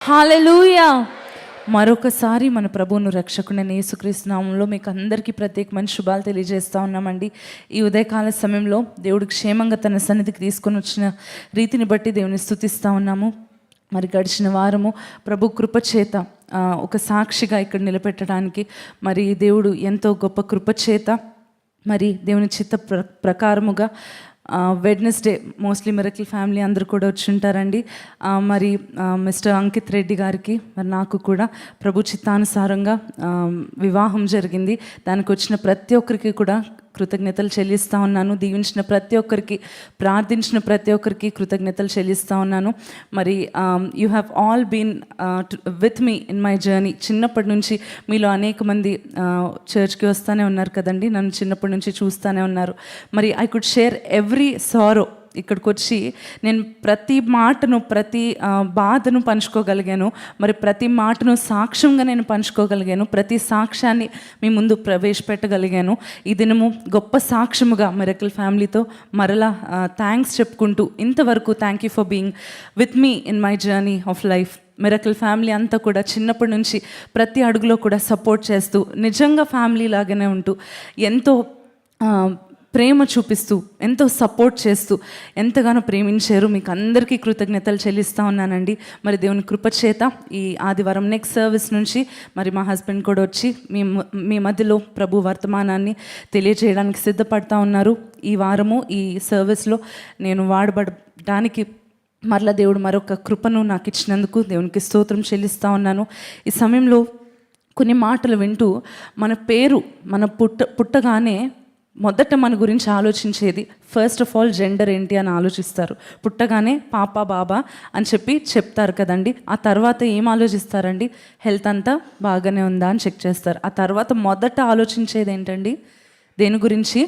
హల్లెలూయా. మరొకసారి మన ప్రభువును రక్షకుడైన యేసుక్రీస్తు నామములో మీకు అందరికీ ప్రత్యేకమైన శుభాలు తెలియజేస్తూ ఉన్నామండి. ఈ ఉదయకాల సమయంలో దేవుడు క్షేమంగా తన సన్నిధికి తీసుకొని వచ్చిన రీతిని బట్టి దేవుని స్తుతిస్తూ ఉన్నాము. మరి గడిచిన వారము ప్రభు కృపచేత ఒక సాక్షిగా ఇక్కడ నిలబెట్టడానికి మరి దేవుడు ఎంతో గొప్ప కృపచేత మరి దేవుని చిత్త ప్రకారముగా వెడ్నెస్డే మోస్ట్లీ మిరకిల్ ఫ్యామిలీ అందరూ కూడా వచ్చి ఉంటారండి. మరి మిస్టర్ అంకిత్ రెడ్డి గారికి మరి నాకు కూడా ప్రభు చిత్తానుసారంగా వివాహం జరిగింది. దానికి వచ్చిన ప్రతి ఒక్కరికి కూడా కృతజ్ఞతలు చెల్లిస్తూ ఉన్నాను. దీవించిన ప్రతి ఒక్కరికి, ప్రార్థించిన ప్రతి ఒక్కరికి కృతజ్ఞతలు చెల్లిస్తూ ఉన్నాను. మరి you have all been with me in my journey. చిన్నప్పటి నుంచి మీలో అనేక మంది చర్చ్కి వస్తూనే ఉన్నారు కదండి, నన్ను చిన్నప్పటి నుంచి చూస్తూనే ఉన్నారు. మరి ఐ కుడ్ షేర్ ఎవ్రీ సారో. ఇక్కడికి వచ్చి నేను ప్రతి మాటను, ప్రతి బాధను పంచుకోగలిగాను. మరి ప్రతి మాటను సాక్ష్యంగా నేను పంచుకోగలిగాను. ప్రతి సాక్ష్యాన్ని మీ ముందు ప్రవేశపెట్టగలిగాను. ఈ దినము గొప్ప సాక్ష్యముగా మిరకిల్ ఫ్యామిలీతో మరలా థ్యాంక్స్ చెప్పుకుంటూ, ఇంతవరకు thank you for being with me in my journey of life. Miracle family అంతా కూడా చిన్నప్పటి నుంచి ప్రతి అడుగులో కూడా సపోర్ట్ చేస్తూ, నిజంగా ఫ్యామిలీ లాగానే ఉంటూ, ఎంతో ప్రేమ చూపిస్తూ, ఎంతో సపోర్ట్ చేస్తూ ఎంతగానో ప్రేమించారు. మీకు అందరికీ కృతజ్ఞతలు చెల్లిస్తూ ఉన్నానండి. మరి దేవుని కృపచేత ఈ ఆదివారం నెక్స్ట్ సర్వీస్ నుంచి మరి మా హస్బెండ్ కూడా వచ్చి మీ మధ్యలో ప్రభు వర్తమానాన్ని తెలియజేయడానికి సిద్ధపడతా ఉన్నారు. ఈ వారము ఈ సర్వీస్లో నేను వాడబడడానికి మరలా దేవుడు మరొక కృపను నాకు ఇచ్చినందుకు దేవునికి స్తోత్రం చెల్లిస్తూ ఉన్నాను. ఈ సమయంలో కొన్ని మాటలు వింటూ, మన పేరు మన పుట్టగానే మొదట మన గురించి ఆలోచించేది ఫస్ట్ ఆఫ్ ఆల్ జెండర్ ఏంటి అని ఆలోచిస్తారు. పుట్టగానే పాప బాబా అని చెప్తారు కదండి. ఆ తర్వాత ఏం ఆలోచిస్తారండి? హెల్త్ అంతా బాగానే ఉందా అని చెక్ చేస్తారు. ఆ తర్వాత మొదట ఆలోచించేది ఏంటండి? దేని గురించి?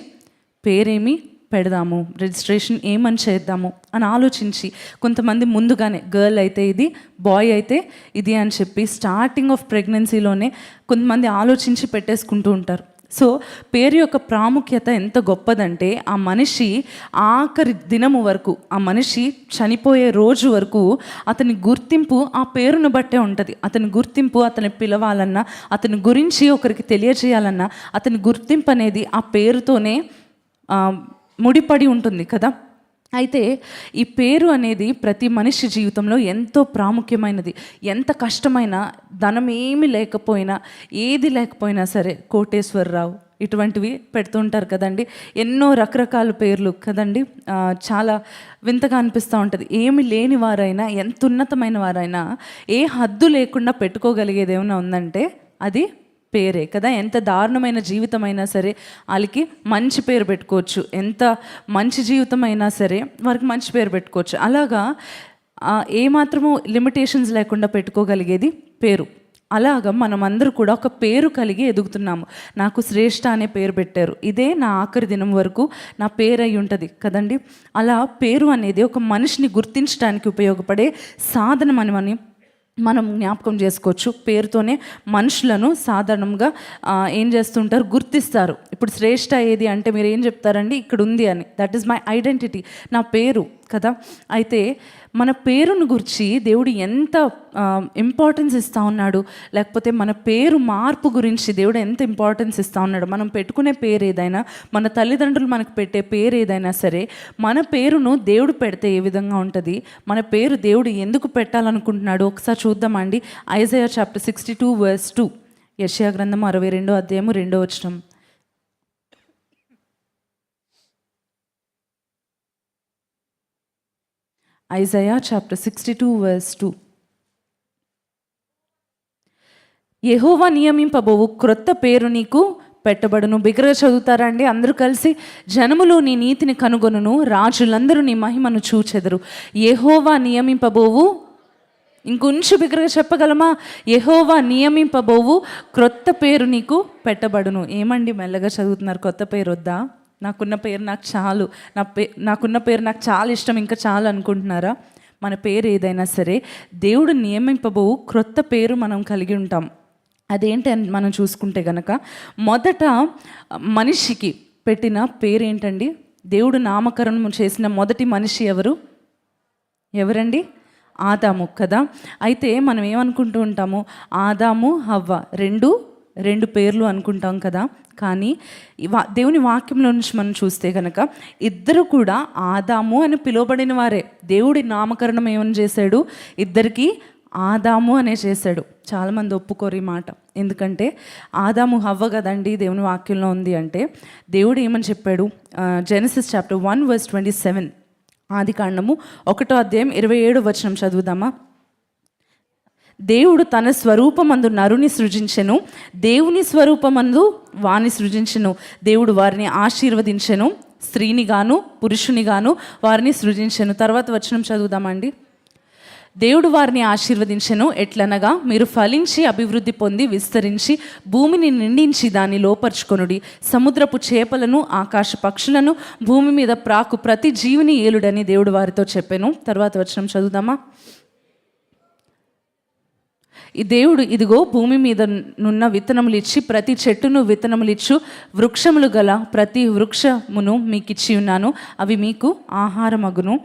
పేరేమి పెడదాము, రిజిస్ట్రేషన్ ఏమని చేద్దాము అని ఆలోచించి, కొంతమంది ముందుగానే గర్ల్ అయితే ఇది, బాయ్ అయితే ఇది అని చెప్పి స్టార్టింగ్ ఆఫ్ ప్రెగ్నెన్సీలోనే కొంతమంది ఆలోచించి పెట్టేసుకుంటూ ఉంటారు. సో పేరు యొక్క ప్రాముఖ్యత ఎంత గొప్పదంటే, ఆ మనిషి ఆఖరి దినము వరకు, ఆ మనిషి చనిపోయే రోజు వరకు అతని గుర్తింపు ఆ పేరును బట్టే ఉంటుంది. అతని గుర్తింపు, అతని పిలవాలన్నా, అతని గురించి ఒకరికి తెలియజేయాలన్నా, అతని గుర్తింపు అనేది ఆ పేరుతోనే ముడిపడి ఉంటుంది కదా. అయితే ఈ పేరు అనేది ప్రతి మనిషి జీవితంలో ఎంతో ప్రాముఖ్యమైనది. ఎంత కష్టమైనా, ధనం ఏమి లేకపోయినా, ఏది లేకపోయినా సరే, కోటేశ్వరరావు ఇటువంటివి పెడుతుంటారు కదండి. ఎన్నో రకరకాల పేర్లు కదండి. చాలా వింతగా అనిపిస్తూ ఉంటుంది. ఏమి లేని వారైనా, ఎంత ఉన్నతమైన వారైనా ఏ హద్దు లేకుండా పెట్టుకోగలిగేది ఏమైనా ఉందంటే అది పేరే కదా. ఎంత దారుణమైన జీవితం అయినా సరే వాళ్ళకి మంచి పేరు పెట్టుకోవచ్చు. ఎంత మంచి జీవితం అయినా సరే వారికి మంచి పేరు పెట్టుకోవచ్చు. అలాగా ఏమాత్రము లిమిటేషన్స్ లేకుండా పెట్టుకోగలిగేది పేరు. అలాగా మనమందరూ కూడా ఒక పేరు కలిగి ఎదుగుతున్నాము. నాకు శ్రేష్ఠ అనే పేరు పెట్టారు. ఇదే నా ఆఖరి దినం వరకు నా పేరు అయి ఉంటుంది కదండి. అలా పేరు అనేది ఒక మనిషిని గుర్తించడానికి ఉపయోగపడే సాధనం అని మనం జ్ఞాపకం చేసుకోవచ్చు. పేరుతోనే మనుషులను సాధారణంగా ఏం చేస్తుంటారు? గుర్తిస్తారు. ఇప్పుడు శ్రేష్ఠ ఏది అంటే మీరు ఏం చెప్తారండి? ఇక్కడ ఉంది అని. దట్ ఈస్ మై ఐడెంటిటీ, నా పేరు కదా. అయితే మన పేరును గురించి దేవుడు ఎంత ఇంపార్టెన్స్ ఇస్తూ ఉన్నాడు, లేకపోతే మన పేరు మార్పు గురించి దేవుడు ఎంత ఇంపార్టెన్స్ ఇస్తూ ఉన్నాడు. మనం పెట్టుకునే పేరు ఏదైనా, మన తల్లిదండ్రులు మనకు పెట్టే పేరు ఏదైనా సరే, మన పేరును దేవుడు పెడితే ఏ విధంగా ఉంటుంది, మన పేరు దేవుడు ఎందుకు పెట్టాలనుకుంటున్నాడు ఒకసారి చూద్దామండి. Isaiah chapter 62 verse 2. యెషయా గ్రంథం 62వ అధ్యాయము 2వ వచనం. Isaiah chapter 62 verse 2. యెహోవా నియమింపబోవు క్రొత్త పేరు నీకు పెట్టబడును. బిగ్గరగా చదువుతారా అండి అందరూ కలిసి? జనములు నీ నీతిని కనుగొనును, రాజులందరూ నీ మహిమను చూచెదరు. యెహోవా నియమింపబోవు, ఇంకొంచెం బిగ్గరగా చెప్పగలమా? యెహోవా నియమింపబోవు క్రొత్త పేరు నీకు పెట్టబడును. ఏమండి మెల్లగా చదువుతున్నారు? కొత్త పేరు వద్దా? నాకున్న పేరు నాకు చాలు, నాకున్న పేరు నాకు చాలా ఇష్టం, ఇంకా చాలు అనుకుంటున్నారా? మన పేరు ఏదైనా సరే దేవుడు నియమింపబోవు క్రొత్త పేరు మనం కలిగి ఉంటాం. అదేంటి అని మనం చూసుకుంటే గనక, మొదట మనిషికి పెట్టిన పేరేంటండి? దేవుడు నామకరణం చేసిన మొదటి మనిషి ఎవరండి? ఆదాము కదా. అయితే మనం ఏమనుకుంటూ ఉంటాము, ఆదాము హవ్వ రెండు పేర్లు అనుకుంటాం కదా. కానీ దేవుని వాక్యంలో నుంచి మనం చూస్తే కనుక ఇద్దరు కూడా ఆదాము అని పిలువబడిన వారే. దేవుడి నామకరణం ఏమని చేశాడు, ఇద్దరికి ఆదాము అనే చేశాడు. చాలామంది ఒప్పుకోరు ఈ మాట. ఎందుకంటే ఆదాము హవ్వ కదండి దేవుని వాక్యంలో ఉంది అంటే, దేవుడు ఏమని చెప్పాడు, జెనసిస్ చాప్టర్ 1:27, ఆదికాండము 1:27 చదువుదామా. దేవుడు తన స్వరూపమందు నరుని సృజించెను, దేవుని స్వరూపమందు వాని సృజించెను. దేవుడు వారిని ఆశీర్వదించెను, స్త్రీని గాను పురుషుని గాను వారిని సృజించెను. తర్వాత వచనం చదువుదామండి. దేవుడు వారిని ఆశీర్వదించెను, ఎట్లనగా మీరు ఫలించి అభివృద్ధి పొంది విస్తరించి భూమిని నిండించి దాన్ని లోపరుచుకొనుడి, సముద్రపు చేపలను ఆకాశ పక్షులను భూమి మీద ప్రాకు ప్రతి జీవిని ఏలుడని దేవుడు వారితో చెప్పాను. తర్వాత వచనం చదువుదామా. ఈ దేవుడు ఇదిగో భూమి మీద నున్న విత్తనములు ఇచ్చి ప్రతి చెట్టును విత్తనములు ఇచ్చు వృక్షములు గల ప్రతి వృక్షమును మీకు ఇచ్చి ఉన్నాను, అవి మీకు ఆహారమగును.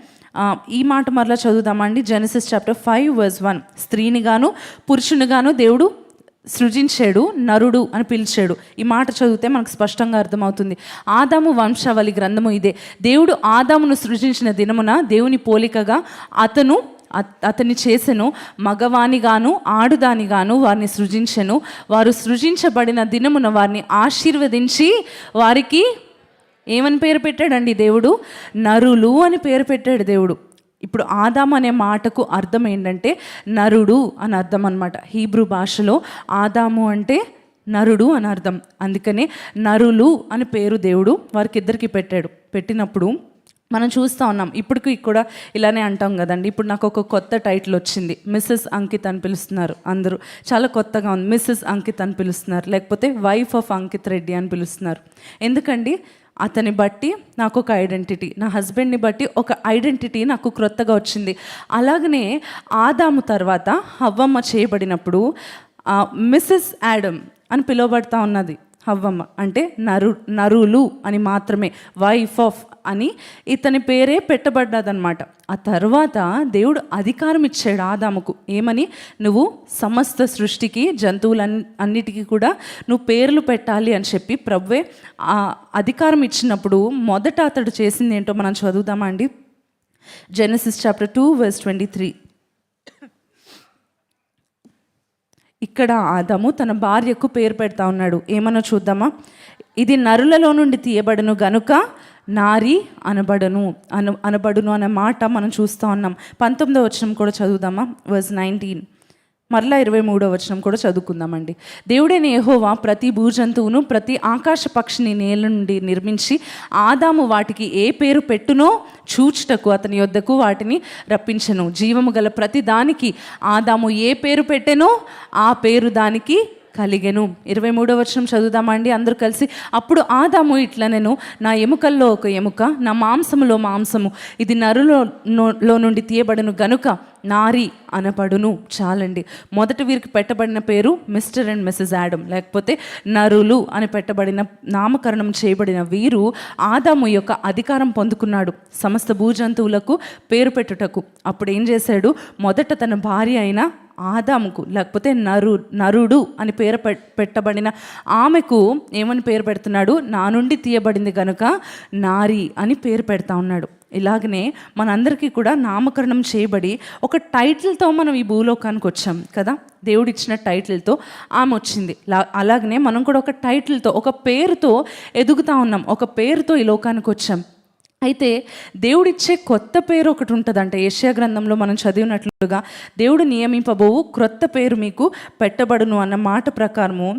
ఈ మాట మరలా చదువుదామండి. జెనసిస్ చాప్టర్ 5:1, స్త్రీని గాను పురుషుని గాను దేవుడు సృజించాడు, నరుడు అని పిలిచాడు. ఈ మాట చదివితే మనకు స్పష్టంగా అర్థమవుతుంది. ఆదాము వంశావళి గ్రంథము ఇదే. దేవుడు ఆదామును సృజించిన దినమున దేవుని పోలికగా అతన్ని చేసెను, మగవానిగాను ఆడుదానిగాను వారిని సృజించెను. వారు సృజించబడిన దినమున వారిని ఆశీర్వదించి వారికి ఏమని పేరు పెట్టాడండి దేవుడు, నరులు అని పేరు పెట్టాడు దేవుడు. ఇప్పుడు ఆదాము అనే మాటకు అర్థం ఏంటంటే నరుడు అని అర్థం అనమాట. హీబ్రూ భాషలో ఆదాము అంటే నరుడు అని అర్థం. అందుకనే నరులు అని పేరు దేవుడు వారికి ఇద్దరికి పెట్టినప్పుడు మనం చూస్తూ ఉన్నాం. ఇప్పటికి కూడా ఇలానే అంటాం కదండి. ఇప్పుడు నాకు ఒక కొత్త టైటిల్ వచ్చింది, మిస్సెస్ అంకిత్ అని పిలుస్తున్నారు అందరూ. చాలా కొత్తగా ఉంది, మిస్సెస్ అంకిత్ అని పిలుస్తున్నారు, లేకపోతే వైఫ్ ఆఫ్ అంకిత్ రెడ్డి అని పిలుస్తున్నారు. ఎందుకండి, అతని బట్టి నాకు ఒక ఐడెంటిటీ, నా హస్బెండ్ని బట్టి ఒక ఐడెంటిటీ నాకు క్రొత్తగా వచ్చింది. అలాగనే ఆదాము తర్వాత హవ్వమ్మ చేయబడినప్పుడు మిస్సెస్ యాడమ్ అని పిలువబడతా ఉన్నది హవ్వమ్మ. అంటే నరులు అని మాత్రమే, వైఫ్ ఆఫ్ అని ఇతని పేరే పెట్టబడ్డదన్నమాట. ఆ తర్వాత దేవుడు అధికారం ఇచ్చాడు ఆదాముకు. ఏమని, నువ్వు సమస్త సృష్టికి జంతువులన్నిటికీ కూడా నువ్వు పేర్లు పెట్టాలి అని చెప్పి ప్రభువే ఆ అధికారం ఇచ్చినప్పుడు మొదట అతడు చేసింది ఏంటో మనం చదువుదామా అండి. Genesis chapter 2:23. ఇక్కడ ఆదాము తన భార్యకు పేరు పెడతా ఉన్నాడు. ఏమన్నా చూద్దామా. ఇది నరులలో నుండి తీయబడును గనుక నారి అనబడును అనే మాట మనం చూస్తూ ఉన్నాం. 19వ వచనం కూడా చదువుదామా, వర్స్ 19. మరలా 23వ వచనం కూడా చదువుకుందామండి. దేవుడైన యెహోవా ప్రతి భూజంతువును ప్రతి ఆకాశ పక్షిని నేల నుండి నిర్మించి ఆదాము వాటికి ఏ పేరు పెట్టునో చూచుటకు అతని యొద్దకు వాటిని రప్పించెను. జీవము గల ప్రతి దానికి ఆదాము ఏ పేరు పెట్టెనో ఆ పేరు దానికి కలిగెను. 23వ వచనం చదువుదామండి అందరూ కలిసి. అప్పుడు ఇట్లా నేను నా ఎముకల్లో ఒక ఎముక, నా మాంసములో మాంసము, ఇది నరులో నుండి తీయబడును గనుక నారి అనబడును. చాలండి. మొదట వీరికి పెట్టబడిన పేరు మిస్టర్ అండ్ మిస్సెస్ యాడమ్, లేకపోతే నరులు అని పెట్టబడిన నామకరణం చేయబడిన వీరు ఆదాము యొక్క అధికారం పొందుకున్నాడు సమస్త భూజంతువులకు పేరు పెట్టుటకు. అప్పుడు ఏం చేశాడు, మొదట తన భార్య అయిన ఆదాముకు, లేకపోతే నరుడు అని పేరు పెట్టబడిన ఆమెకు ఏమని పేరు పెడుతున్నాడు, నా నుండి తీయబడింది కనుక నారి అని పేరు పెడతా ఉన్నాడు. ఇలాగనే మనందరికీ కూడా నామకరణం చేయబడి ఒక టైటిల్తో మనం ఈ భూలోకానికి వచ్చాం కదా. దేవుడు ఇచ్చిన టైటిల్తో ఆమె వచ్చింది. అలాగనే మనం కూడా ఒక టైటిల్తో, ఒక పేరుతో ఎదుగుతూ ఉన్నాం, ఒక పేరుతో ఈ లోకానికి వచ్చాం. అయితే దేవుడిచ్చే కొత్త పేరు ఒకటి ఉంటుందంట. యెషయా గ్రంథంలో మనం చదివినట్లుగా దేవుడు నియమింపబోవు క్రొత్త పేరు మీకు పెట్టబడును అన్న మాట ప్రకారము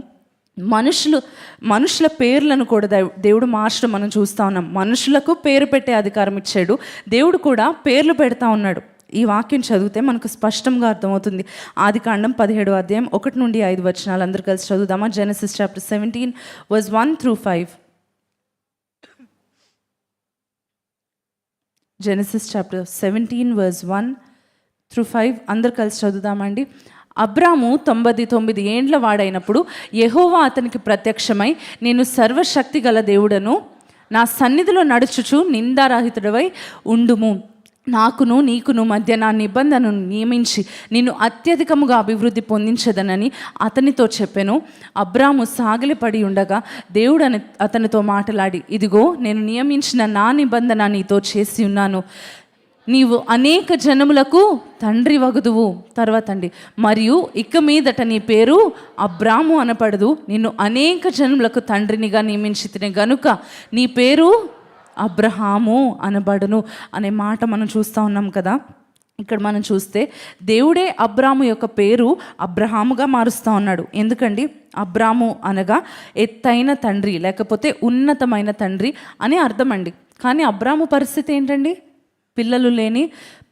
మనుషుల పేర్లను కూడా దేవుడు మార్చడం మనం చూస్తూ ఉన్నాం. మనుషులకు పేరు పెట్టే అధికారం ఇచ్చాడు. దేవుడు కూడా పేర్లు పెడతా ఉన్నాడు. ఈ వాక్యం చదివితే మనకు స్పష్టంగా అర్థమవుతుంది. ఆదికాండం 17వ అధ్యాయం 1 నుండి 5 వచనాలు అందరూ కలిసి చదువుదామా. Genesis chapter 17 verse 1 through 5. Genesis chapter 17 verse 1 through 5 అందరు కలిసి చదువుదామండి. అబ్రాము 99 ఏండ్ల వాడైనప్పుడు యెహోవా అతనికి ప్రత్యక్షమై, నేను సర్వశక్తి గల దేవుడను, నా సన్నిధిలో నడుచుచు నిందారహితుడవై ఉండుము, నాకును నీకును మధ్య నా నిబంధనను నియమించి నిన్ను అత్యధికముగా అభివృద్ధి పొందించదనని అతనితో చెప్పెను. అబ్రాము సాగిలపడి ఉండగా దేవుడు అతనితో మాట్లాడి, ఇదిగో నేను నియమించిన నా నిబంధన నీతో చేసి ఉన్నాను. నీవు అనేక జనములకు తండ్రి వగుదువు. తర్వాత అండి, మరియు ఇక మీదట నీ పేరు అబ్రాము అనపడదు, నిన్ను అనేక జనములకు తండ్రినిగా నియమించితిని గనుక నీ పేరు అబ్రహాము అనబడును అనే మాట మనం చూస్తూ ఉన్నాం కదా. ఇక్కడ మనం చూస్తే దేవుడే అబ్రాము యొక్క పేరు అబ్రహాముగా మారుస్తూ ఉన్నాడు. ఎందుకండి, అబ్రాము అనగా ఎత్తైన తండ్రి లేకపోతే ఉన్నతమైన తండ్రి అని అర్థం అండి. కానీ అబ్రాము పరిస్థితి ఏంటండి? పిల్లలు లేని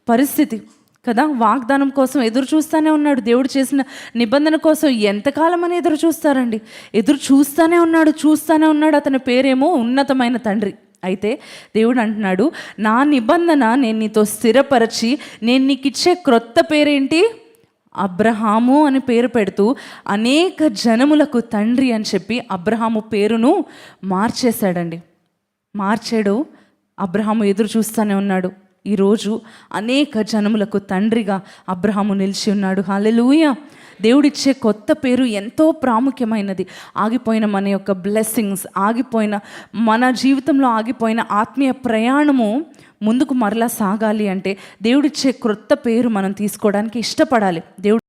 పరిస్థితి కదా. వాగ్దానం కోసం ఎదురు చూస్తూనే ఉన్నాడు. దేవుడు చేసిన నిబంధన కోసం ఎంతకాలం అని ఎదురు చూస్తారండి? ఎదురు చూస్తూనే ఉన్నాడు. అతని పేరేమో ఉన్నతమైన తండ్రి. అయితే దేవుడు అంటున్నాడు, నా నిబంధన నేను నీతో స్థిరపరచి నేను నీకు ఇచ్చే క్రొత్త పేరేంటి? అబ్రహాము అని పేరు పెడుతూ అనేక జనములకు తండ్రి అని చెప్పి అబ్రహాము పేరును మార్చాడు. అబ్రహాము ఎదురు చూస్తూనే ఉన్నాడు. ఈరోజు అనేక జనములకు తండ్రిగా అబ్రహాము నిలిచి ఉన్నాడు. హల్లెలూయా. దేవుడిచ్చే కొత్త పేరు ఎంతో ప్రాముఖ్యమైనది. ఆగిపోయిన మన యొక్క బ్లెస్సింగ్స్, ఆగిపోయిన మన జీవితంలో ఆగిపోయిన ఆత్మీయ ప్రయాణము ముందుకు మరలా సాగాలి అంటే దేవుడిచ్చే క్రొత్త పేరు మనం తీసుకోవడానికి ఇష్టపడాలి. దేవుడు